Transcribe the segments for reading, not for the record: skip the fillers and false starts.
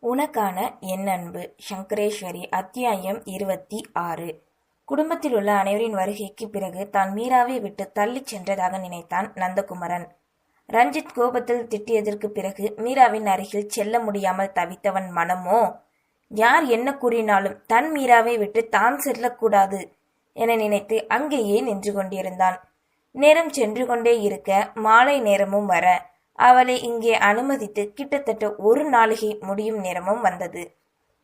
உனக்கான என் அன்பு சங்கரேஸ்வரி அத்தியாயம் 26. குடும்பத்தில் உள்ள அனைவரின் வருகைக்கு பிறகு தான் மீராவை விட்டு தள்ளிச் சென்றதாக நினைத்தான் நந்தகுமரன். ரஞ்சித் கோபத்தில் திட்டியதற்கு பிறகு மீராவின் அருகில் செல்ல முடியாமல் தவித்தவன் மனமோ யார் என்ன கூறினாலும் தன் மீராவை விட்டு தான் செல்லக்கூடாது என நினைத்து அங்கேயே நின்று கொண்டிருந்தான். நேரம் சென்று கொண்டே இருக்க மாலை நேரமும் வர அவளை இங்கே அனுமதித்து கிட்டத்தட்ட ஒரு நாளிகை முடியும் நேரமும் வந்தது.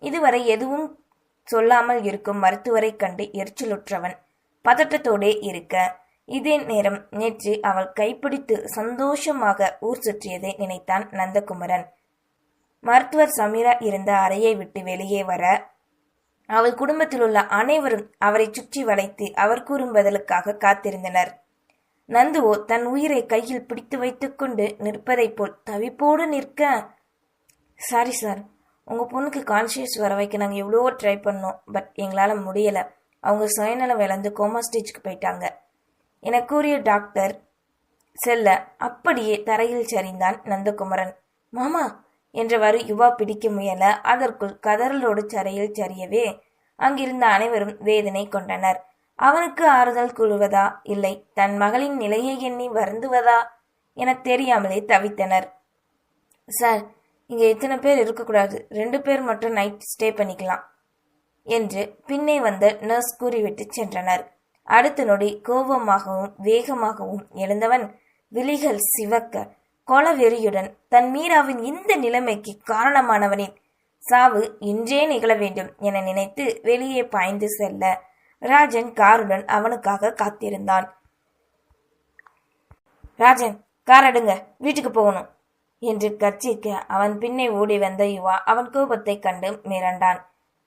இதுவரை எதுவும் சொல்லாமல் இருக்கும் மருத்துவரை கண்டு எரிச்சலுற்றவன் பதட்டத்தோடே இருக்க, இதே நேரம் நேற்று அவள் கைப்பிடித்து சந்தோஷமாக ஊர் சுற்றியதை நினைத்தான் நந்தகுமரன். மருத்துவர் சமீரா இருந்த அறையை விட்டு வெளியே வர அவள் குடும்பத்தில் உள்ள அனைவரும் அவரை சுற்றி வளைத்து அவர் கூறும் பதிலுக்காக காத்திருந்தனர். நந்துவோ தன் உயிரை கையில் பிடித்து வைத்துக் கொண்டு நிற்பதைப் போல் தவிப்போடு நிற்க, சாரி சார், உங்க பொண்ணுக்கு கான்சியஸ் வர வைக்க நாங்கள் எவ்வளவோ ட்ரை பண்ணோம், பட் எங்களால் முடியல. அவங்க சுயநலம் இழந்து கோமா ஸ்டேஜ்க்கு போயிட்டாங்க என கூறிய டாக்டர் செல்ல அப்படியே தரையில் சரிந்தான் நந்தகுமரன். மாமா என்றவாறு யுவா பிடிக்க முயல அதற்குள் கதறலோடு தரையில் சரியவே அங்கிருந்த அனைவரும் வேதனை கொண்டனர். அவனுக்கு ஆறுதல் கூறுவதா இல்லை தன் மகளின் நிலையை எண்ணி வருந்துவதா என தெரியாமலே தவித்தனர். சார், இங்க இத்தனை பேர் இருக்கக்கூடாது, 2 பேர் மட்டும் நைட் ஸ்டே பண்ணிக்கலாம் என்று பின்னே வந்த நர்ஸ் கூறிவிட்டு சென்றனர். அடுத்த நொடி கோபமாகவும் வேகமாகவும் எழுந்தவன் விழிகள் சிவக்க கொலவெறியுடன் தன் மீராவின் இந்த நிலைமைக்கு காரணமானவனின் சாவு இன்றே நிகழ வேண்டும் என நினைத்து வெளியே பாய்ந்து செல்ல ராஜன் காருடன் அவனுக்காக காத்திருந்தான். ராஜன், கார் அடுங்க, வீட்டுக்கு போகணும் என்று கர்ச்சிக்க அவன் பின்னே ஓடி வந்த யுவா அவன் கோபத்தை கண்டு மிரண்டான்.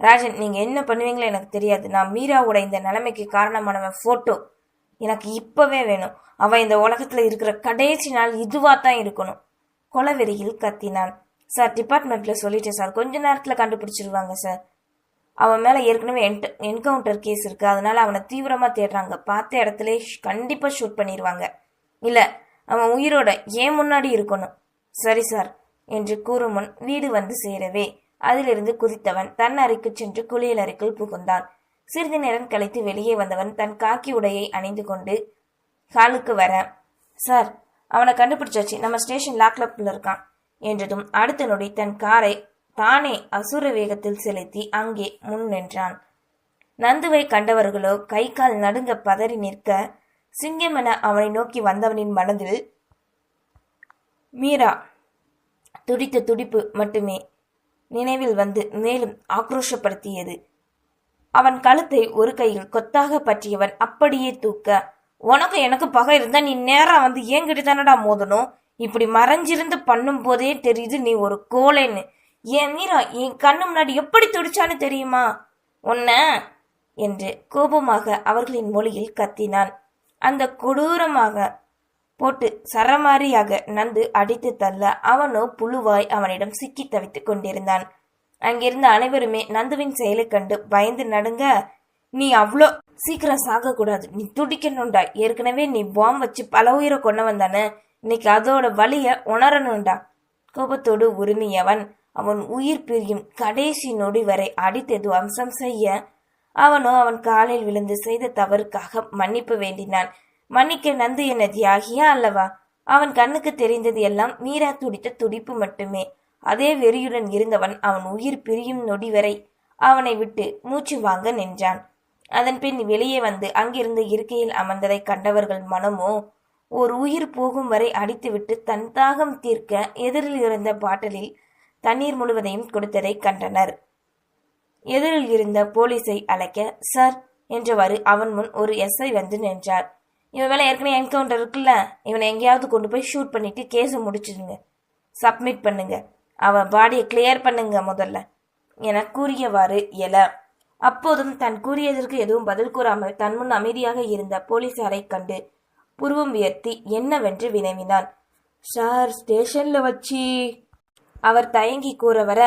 ராஜன், நீங்க என்ன பண்ணுவீங்களோ எனக்கு தெரியாது. நான் மீராவோட இந்த நிலைமைக்கு காரணமானவன் போட்டோ எனக்கு இப்பவே வேணும். அவன் இந்த உலகத்துல இருக்கிற கடைசி நாள் இதுவா தான் இருக்கணும். கொலவெறியில் கத்தினான். சார், டிபார்ட்மெண்ட்ல சொல்லிட்டேன் சார், கொஞ்ச நேரத்துல கண்டுபிடிச்சிருவாங்க சார். அவன் மேல ஏற்கனவே என்கவுண்டர் கேஸ் இருக்கு, அதனால அவனை தீவிரமா தேடுறாங்க. பார்த்த இடத்துல கண்டிப்பா ஷூட் பண்ணிடுவாங்க. இல்ல, அவன் உயிரோட ஏன் முன்னாடி இருக்கணும். சரி சார் என்று கூறும் முன் வீடு வந்து சேரவே அதிலிருந்து குதித்தவன் தன் அறைக்கு சென்று குளியல் அறைக்குள் புகுந்தான். சிறிது நேரம் கழித்து வெளியே வந்தவன் தன் காக்கி உடையை அணிந்து கொண்டு ஹாலுக்கு வர, சார், அவனை கண்டுபிடிச்சாச்சு, நம்ம ஸ்டேஷன் லாக்லப்ல இருக்கான் என்றதும் அடுத்த நொடி தன் காரை தானே அசுர வேகத்தில் செலுத்தி அங்கே முன் நின்றான். நந்துவை கண்டவர்களோ கை கால் நடுங்க பதறி நிற்க, சிங்கமென அவனை நோக்கி வந்தவனின் மனதில் மீரா துடித்த துடிப்பு மட்டுமே நினைவில் வந்து மேலும் ஆக்ரோஷப்படுத்தியது. அவன் கழுத்தை ஒரு கையில் கொத்தாக பற்றியவன் அப்படியே தூக்க, உனக்கு எனக்கு பகை இருந்தா நீ நேரா வந்து ஏங்கிட்டு தானடா மோதணும். இப்படி மறைஞ்சிருந்து பண்ணும் போதே தெரியுது நீ ஒரு கோலைன்னு. என் மீரா என் கண்ணு முன்னாடி எப்படி துடிச்சான்னு தெரியுமா உன்ன என்று கோபமாக அவர்களின் மொழியில் கத்தினான். அந்த கொடூரமாக போட்டு சரமாரியாக நந்து அடித்து தள்ள அவனோ புழுவாய் அவனிடம் சிக்கி தவித்துக் கொண்டிருந்தான். அங்கிருந்த அனைவருமே நந்துவின் செயலை கண்டு பயந்து நடுங்க, நீ அவ்வளோ சீக்கிரம் சாக கூடாது, நீ துடிக்கணும்டா. ஏற்கனவே நீ பாம் வச்சு பல உயிரை கொண்டவன் தானே, இன்னைக்கு அதோட வலிய உணரணும்டா. கோபத்தோடு உரிமையவன் அவன் உயிர் பிரியும் கடைசி நொடி வரை அடித்து துவம்சம் செய்ய அவனோ அவன் காலில் விழுந்து செய்த தவறுக்காக மன்னிப்பு வேண்டினான். மன்னிக்க நந்து என்ன தியாகியா அல்லவா? அவன் கண்ணுக்கு தெரிந்தது எல்லாம் மீரா துடித்த துடிப்பு மட்டுமே. அதே வெறியுடன் இருந்தவன் அவன் உயிர் பிரியும் நொடி வரை அவனை விட்டு மூச்சு வாங்க நின்றான். அதன் பின் வெளியே வந்து அங்கிருந்து இருக்கையில் அமர்ந்ததை கண்டவர்கள் மனமோ ஒரு உயிர் போகும் வரை அடித்துவிட்டு தன் தாகம் தீர்க்க எதிரில் இருந்த பாட்டிலில் தண்ணீர் முழுவதையும் கொடுத்ததை கண்டனர். எதிரில் இருந்த போலீஸை அழைக்க, சார் என்றவாறு அவன் முன் ஒரு எஸ்ஐ வந்து நின்றார். இவன் மேல ஏற்கனவே என்கவுண்டர் இருக்குல்ல, இவனை எங்கேயாவது கொண்டு போய் ஷூட் பண்ணிட்டு கேஸை முடிச்சிடுங்க, சப்மிட் பண்ணுங்க, அவன் பாடியை கிளியர் பண்ணுங்க முதல்ல என கூறியவாறு எல. அப்போதும் தன் கூறியதற்கு எதுவும் பதில் கூறாமல் தன் முன் அமைதியாக இருந்த போலீசாரை கண்டு புருவம் உயர்த்தி என்னவென்று வினவினான். சார், ஸ்டேஷன்ல வச்சு அவர் தயங்கி கூற வர,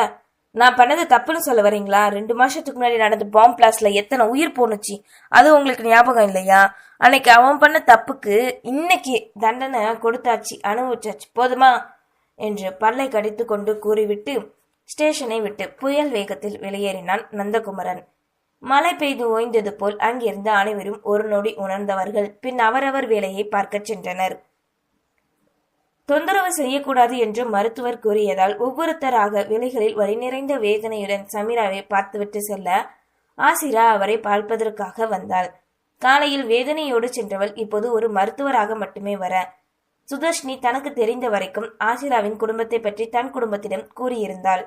நான் பண்ணது தப்புன்னு சொல்ல வரீங்களா? 2 மாசத்துக்கு முன்னாடி நடந்த பாம்பு பிளாஸ்ட்ல எத்தனை உயிர் போனுச்சு, அது உங்களுக்கு ஞாபகம் இல்லையா? அன்னைக்கு அவன் பண்ண தப்புக்கு இன்னைக்கு தண்டனை கொடுத்தாச்சு, அனுபவிச்சாச்சு, போதுமா என்று பல்லை கடித்து கொண்டு கூறிவிட்டு ஸ்டேஷனை விட்டு புயல் வேகத்தில் வெளியேறினான் நந்தகுமரன். மழை பெய்து ஓய்ந்தது போல் அங்கிருந்த அனைவரும் ஒரு நொடி உணர்ந்தவர்கள் பின் அவரவர் வேலையை பார்க்கச் சென்றனர். தொந்தரவு செய்யக்கூடாது என்று மருத்துவர் கூறியதால் ஒவ்வொருத்தராக விலைகளில் வழி நிறைந்த வேதனையுடன் சமீராவை பார்த்துவிட்டு செல்ல ஆசிரா அவரை பார்ப்பதற்காக வந்தாள். காலையில் வேதனையோடு சென்றவள் இப்போது ஒரு மருத்துவராக மட்டுமே வர சுதர்ஷினி தனக்கு தெரிந்த வரைக்கும் ஆசிராவின் குடும்பத்தை பற்றி தன் குடும்பத்திடம் கூறியிருந்தாள்.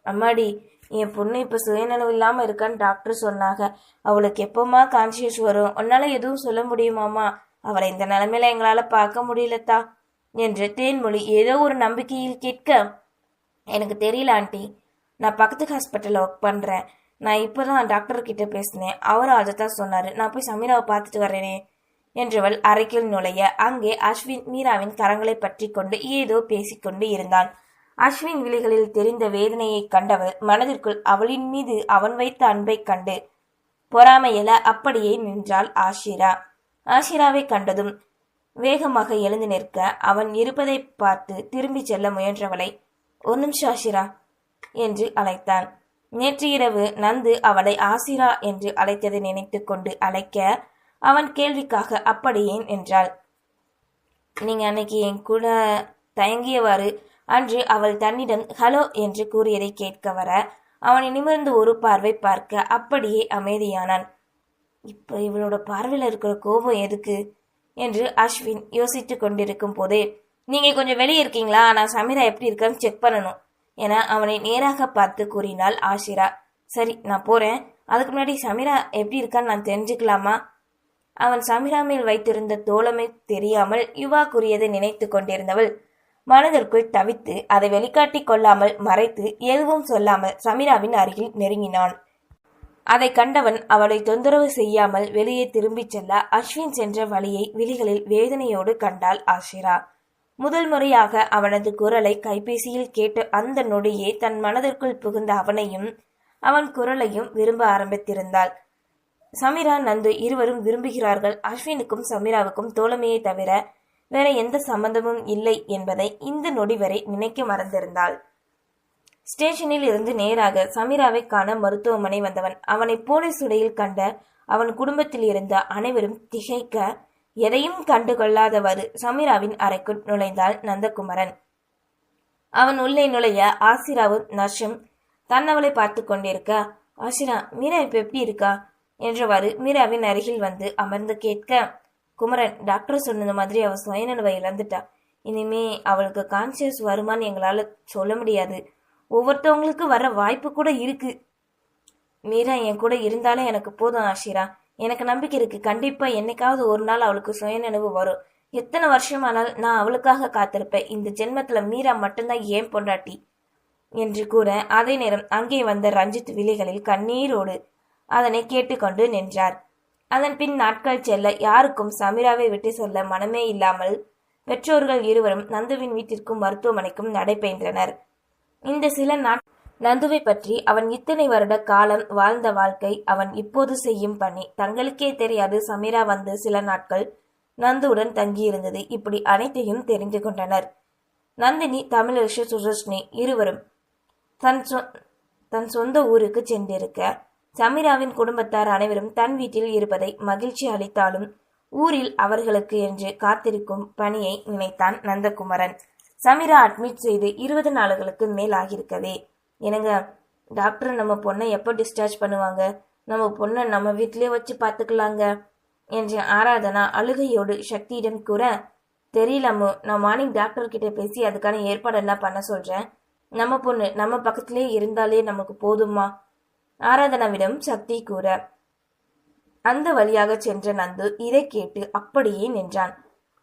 அம்மாடி, என் பொண்ணு இப்ப சுயநலவு இல்லாம இருக்கான்னு டாக்டர் சொன்னாங்க. அவளுக்கு எப்பமா கான்சியஸ் வரும்? உன்னால எதுவும் சொல்ல முடியுமாமா? அவளை இந்த நிலைமையில எங்களால பார்க்க முடியலத்தா என்று தேன்மொழி ஏதோ ஒரு நம்பிக்கையில் கேட்க, எனக்கு தெரியல ஆண்டி, நான் பக்கத்து ஹாஸ்பிட்டல்ல ஒர்க் பண்றேன். நான் இப்பதான் டாக்டர் கிட்ட பேசினேன். அவரும் அதைத்தான் சொன்னாரு. நான் போய் சமீராவை பார்த்துட்டு வரேனே என்றவள் அறைக்குள் நுழைய அங்கே அஸ்வின் மீராவின் கரங்களை பற்றி கொண்டு ஏதோ பேசிக்கொண்டு இருந்தான். அஸ்வின் விழிகளில் தெரிந்த வேதனையை கண்டவள் மனதிற்குள் அவளின் மீது அவன் வைத்த அன்பை கண்டு பொறாமையல அப்படியே நின்றாள் ஆஷிரா. ஆஷிராவை கண்டதும் வேகமாக எழுந்து நிற்க அவன் இருப்பதை பார்த்து திரும்பி செல்ல முயன்றவளை, ஒரு நிமிஷம் ஆஷிரா என்று அழைத்தான். நேற்று இரவு நந்து அவளை ஆசிரா என்று அழைத்ததை நினைத்து கொண்டு அழைக்க அவன் கேள்விக்காக அப்படியே என்றாள். நீங்க அன்னைக்கு என் கூட தயங்கியவாறு அன்று அவள் தன்னிடம் ஹலோ என்று கூறியதை கேட்க வர அவனை நிமிர்ந்து ஒரு பார்வை பார்க்க அப்படியே அமைதியானான். இப்ப இவளோட பார்வையில இருக்கிற கோபம் எதுக்கு என்று அஸ்வின் யோசித்து கொண்டிருக்கும் போதே, நீங்க கொஞ்சம் வெளியே இருக்கீங்களா, நான் சமீரா எப்படி இருக்கான்னு செக் பண்ணணும் என அவனை நேராக பார்த்து கூறினாள் ஆஷிரா. சரி, நான் போறேன். அதுக்கு முன்னாடி சமீரா எப்படி இருக்கான்னு நான் தெரிஞ்சுக்கலாமா? அவன் சமீரா மேல் வைத்திருந்த தோழமை தெரியாமல் யுவா கூறியதை நினைத்து கொண்டிருந்தவள் மனதிற்குள் தவித்து அதை வெளிக்காட்டி கொள்ளாமல் மறைத்து எதுவும் சொல்லாமல் சமீராவின் அருகில் நெருங்கினான். அதை கண்டவன் அவளை தொந்தரவு செய்யாமல் வெளியே திரும்பிச் செல்ல அஸ்வின் சென்ற வழியை விழிகளில் வேதனையோடு கண்டாள் ஆஷிரா. முதல் முறையாக அவனது குரலை கைபேசியில் கேட்டு அந்த நொடியே தன் மனதிற்குள் புகுந்த அவனையும் அவன் குரலையும் விரும்ப ஆரம்பித்திருந்தாள். சமீரா நந்து இருவரும் விரும்புகிறார்கள். அஸ்வினுக்கும் சமீராவுக்கும் தோழமையை தவிர வேற எந்த சம்பந்தமும் இல்லை என்பதை இந்த நொடி வரை நினைக்க மறந்திருந்தாள். ஸ்டேஷனில் இருந்து நேராக சமீராவை காண மருத்துவமனை வந்தவன் அவனை போலீஸ் உடையில் கண்ட அவன் குடும்பத்தில் இருந்த அனைவரும் திகைக்க எதையும் கண்டு கொள்ளாதவாறு சமீராவின் அறைக்குள் நுழைந்தாள் நந்தகுமரன். அவன் உள்ளே நுழைய ஆசிராவும் நர்ஷும் தன்னவளை பார்த்து கொண்டிருக்க, ஆசிரா, மீரா இப்ப எப்படி இருக்கா என்றவாறு மீராவின் அருகில் வந்து அமர்ந்து கேட்க, குமரன், டாக்டர் சொன்னது மாதிரி அவள் சுயநலவை இழந்துட்டா. இனிமே அவளுக்கு கான்சியஸ் வருமானு எங்களால சொல்ல முடியாது. ஒவ்வொருத்தவங்களுக்கு வர வாய்ப்பு கூட இருக்கு. மீரா என் கூட இருந்தாலே எனக்கு போதும் ஆஷிரா. எனக்கு நம்பிக்கை இருக்கு. கண்டிப்பா என்னைக்காவது ஒரு நாள் அவளுக்கு சுயநினைவு வரும். எத்தனை வருஷமானால் நான் அவளுக்காக காத்திருப்பேன். இந்த ஜென்மத்துல மீரா மட்டும்தான் ஏன் பொண்டாட்டி என்று கூற அதே நேரம் அங்கே வந்த ரஞ்சித் விழிகளில் கண்ணீரோடு அதனை கேட்டுக்கொண்டு நின்றார். அதன் பின் நாட்கள் செல்ல யாருக்கும் சமீராவை விட்டு செல்ல மனமே இல்லாமல் பெற்றோர்கள் இருவரும் நந்துவின் வீட்டிற்கும் மருத்துவமனைக்கும் நடைபெற்றனர். இந்த சில நந்துவை பற்றி அவன் இத்தனை வருட காலம் வாழ்ந்த வாழ்க்கை, அவன் இப்போது செய்யும் பணி, தங்களுக்கே தெரியாது சமீரா வந்து சில நாட்கள் நந்துவுடன் தங்கியிருந்தது, இப்படி அனைத்தையும் தெரிந்து கொண்டனர். நந்தினி, தமிழரசு, சுதர்ஷினி இருவரும் தன் சொந்த ஊருக்கு சென்றிருக்க சமீராவின் குடும்பத்தார் அனைவரும் தன் வீட்டில் இருப்பதை மகிழ்ச்சி அளித்தாலும் ஊரில் அவர்களுக்கு என்று காத்திருக்கும் பணியை நினைத்தான் நந்தகுமரன். சமீரா அட்மிட் செய்து 20 நாளுகளுக்கு மேல் ஆகியிருக்கவே, என்னங்க டாக்டர் நம்ம பொண்ணை எப்போ டிஸ்சார்ஜ் பண்ணுவாங்க? நம்ம பொண்ணை நம்ம வீட்டிலே வச்சு பார்த்துக்கலாங்க என்று ஆராதனா அழுகையோடு சக்தியிடம் கூற, தெரியலம்மு, நான் மார்னிங் டாக்டர் கிட்ட பேசி அதுக்கான ஏற்பாடெல்லாம் பண்ண சொல்றேன். நம்ம பொண்ணு நம்ம பக்கத்திலே இருந்தாலே நமக்கு போதுமா? ஆராதனாவிடம் சக்தி கூற, அந்த வழியாக சென்ற நந்து இதை கேட்டு அப்படியே நின்றான்.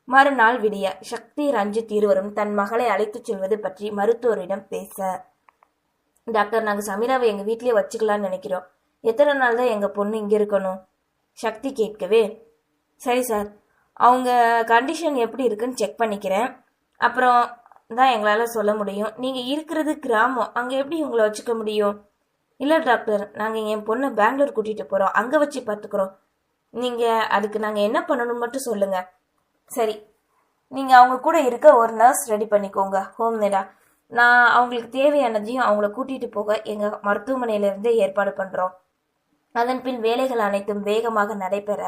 மறுநாள் விடிய சக்தி, ரஞ்சித் இருவரும் தன் மகளை அழைத்துச் செல்வது பற்றி மருத்துவரிடம் பேச, டாக்டர், நாங்க சமீராவை எங்க வீட்லயே வச்சுக்கலாம்னு நினைக்கிறோம். எத்தனை நாள் தான் எங்க பொண்ணு இங்க இருக்கணும்? சக்தி கேட்கவே, சரி சார், அவங்க கண்டிஷன் எப்படி இருக்குன்னு செக் பண்ணிக்கிறேன், அப்புறம் தான் எங்களால சொல்ல முடியும். நீங்க இருக்கிறது கிராமம், அங்க எப்படி உங்களை வச்சுக்க முடியும்? இல்லை டாக்டர், நாங்கள் என் பொண்ணை பெங்களூர் கூட்டிகிட்டு போகிறோம், அங்கே வச்சு பார்த்துக்குறோம். நீங்கள் அதுக்கு நாங்கள் என்ன பண்ணணும் மட்டும் சொல்லுங்கள். சரி, நீங்கள் அவங்க கூட இருக்க ஒரு நர்ஸ் ரெடி பண்ணிக்கோங்க, ஹோம் மேடா. நான் அவங்களுக்கு தேவையானதையும் அவங்கள கூட்டிட்டு போக எங்க மருத்துவமனையிலிருந்தே ஏற்பாடு பண்றோம். அதன் பின் வேலைகள் அனைத்தும் வேகமாக நடைபெற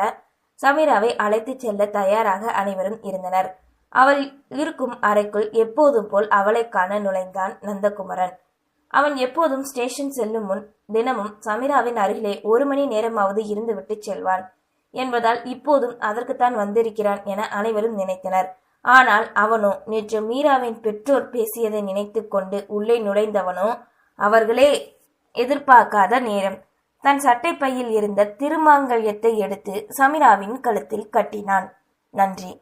சமீராவை அழைத்து செல்ல தயாராக அனைவரும் இருந்தனர். அவள் இருக்கும் அறைக்குள் எப்போதும் போல் அவளை காண நுழைந்தான் நந்தகுமரன். அவன் எப்போதும் ஸ்டேஷன் செல்லும் முன் தினமும் சமீராவின் அருகிலே 1 மணி நேரமாவது இருந்துவிட்டு செல்வான் என்பதால் இப்போதும் அதற்குத்தான் வந்திருக்கிறான் என அனைவரும் நினைத்தனர். ஆனால் அவனோ நேற்று மீராவின் பெற்றோர் பேசியதை நினைத்து கொண்டு உள்ளே நுழைந்தவனோ அவர்களே எதிர்பார்க்காத நேரம் தன் சட்டை பையில் இருந்த திருமாங்கல்யத்தை எடுத்து சமீராவின் கழுத்தில் கட்டினான். நன்றி.